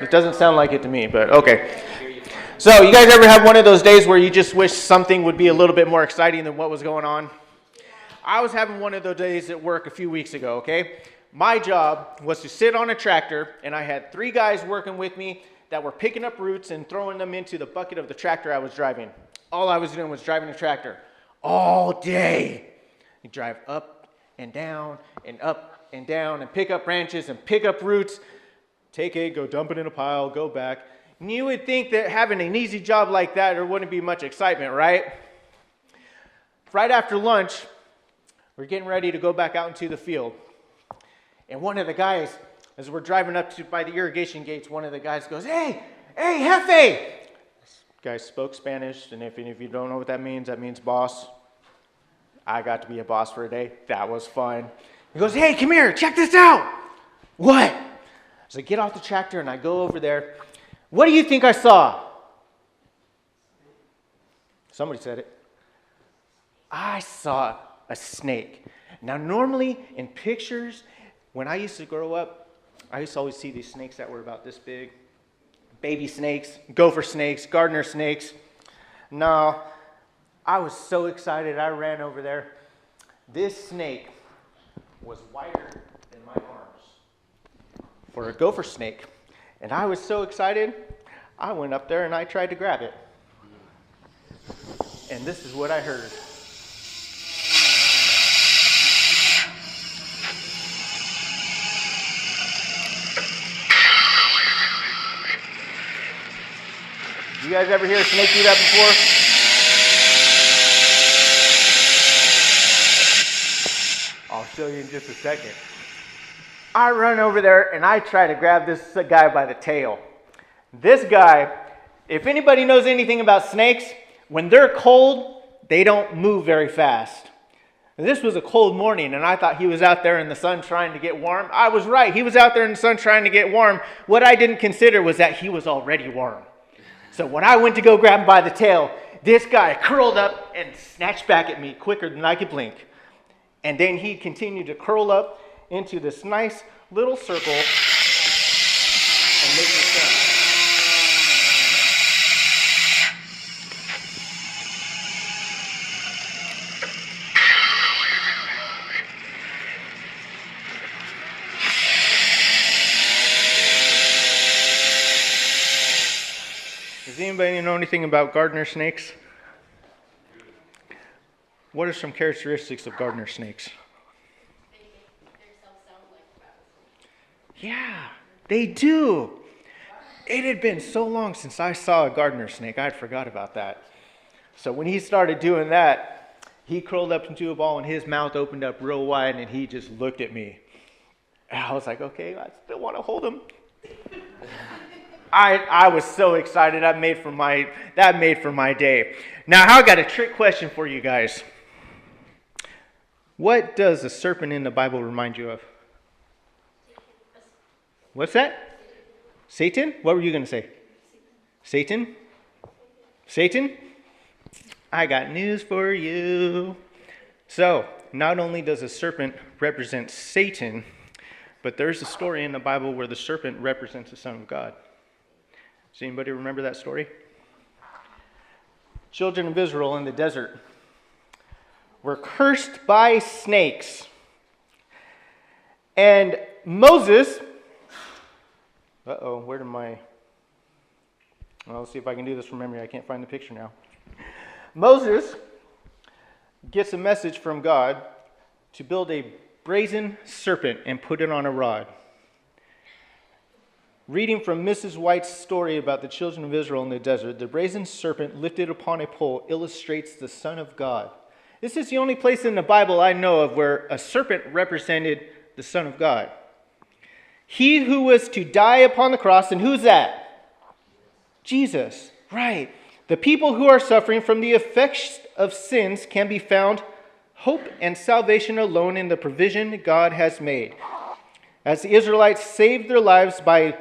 It doesn't sound like it to me, but okay. So you guys ever have one of those days where you just wish something would be a little bit more exciting than what was going on? I was having one of those days at work a few weeks ago, okay? My job was to sit on a tractor, and I had 3 guys working with me that were picking up roots and throwing them into the bucket of the tractor I was driving. All I was doing was driving the tractor all day. You drive up and down and up and down and pick up branches and pick up roots. Take it, go dump it in a pile, go back. And you would think that having an easy job like that, there wouldn't be much excitement, right? Right after lunch, we're getting ready to go back out into the field. And one of the guys, as we're driving up to by the irrigation gates, one of the guys goes, hey, Jefe! This guy spoke Spanish, and if you don't know what that means boss. I got to be a boss for a day. That was fun. He goes, hey, come here, check this out. What? So I get off the tractor and I go over there. What do you think I saw? Somebody said it. I saw a snake. Now, normally in pictures, when I used to grow up, I used to always see these snakes that were about this big. Baby snakes, gopher snakes, gardener snakes. No, I was so excited. I ran over there. This snake was wider than my arms for a gopher snake. And I was so excited, I went up there and I tried to grab it. And this is what I heard. You guys ever hear a snake do that before? I'll show you in just a second. I run over there and I try to grab this guy by the tail. This guy, if anybody knows anything about snakes, when they're cold, they don't move very fast. And this was a cold morning and I thought he was out there in the sun trying to get warm. I was right. He was out there in the sun trying to get warm. What I didn't consider was that he was already warm. So when I went to go grab him by the tail, this guy curled up and snatched back at me quicker than I could blink. And then he continued to curl up into this nice little circle and make me sound. Does anybody know anything about gardener snakes? What are some characteristics of gardener snakes? Yeah, they do. It had been so long since I saw a gardener snake, I forgot about that. So when he started doing that, he curled up into a ball and his mouth opened up real wide and he just looked at me. And I was like, okay, I still want to hold him. I was so excited. That made for my day. Now, I got a trick question for you guys. What does the serpent in the Bible remind you of? What's that? Satan? What were you going to say? Satan? Satan? I got news for you. So, not only does a serpent represent Satan, but there's a story in the Bible where the serpent represents the Son of God. Does anybody remember that story? Children of Israel in the desert were cursed by snakes. And Moses... Let's see if I can do this from memory. I can't find the picture now. Moses gets a message from God to build a brazen serpent and put it on a rod. Reading from Mrs. White's story about the children of Israel in the desert, the brazen serpent lifted upon a pole illustrates the Son of God. This is the only place in the Bible I know of where a serpent represented the Son of God. He who was to die upon the cross, and who's that? Jesus, right. The people who are suffering from the effects of sins can be found hope and salvation alone in the provision God has made. As the Israelites saved their lives by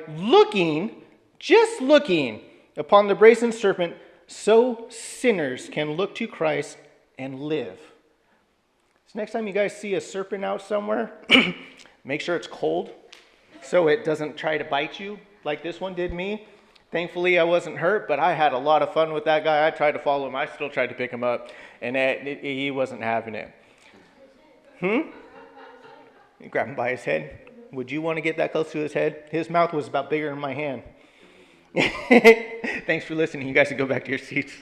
just looking upon the brazen serpent, so sinners can look to Christ and live. So next time you guys see a serpent out somewhere, make sure it's cold so it doesn't try to bite you. like this one did me. Thankfully, I wasn't hurt, but I had a lot of fun with that guy. I tried to follow him. I still tried to pick him up, and he wasn't having it. You grab him by his head. Would you want to get that close to his head? His mouth was about bigger than my hand. Thanks for listening. You guys can go back to your seats.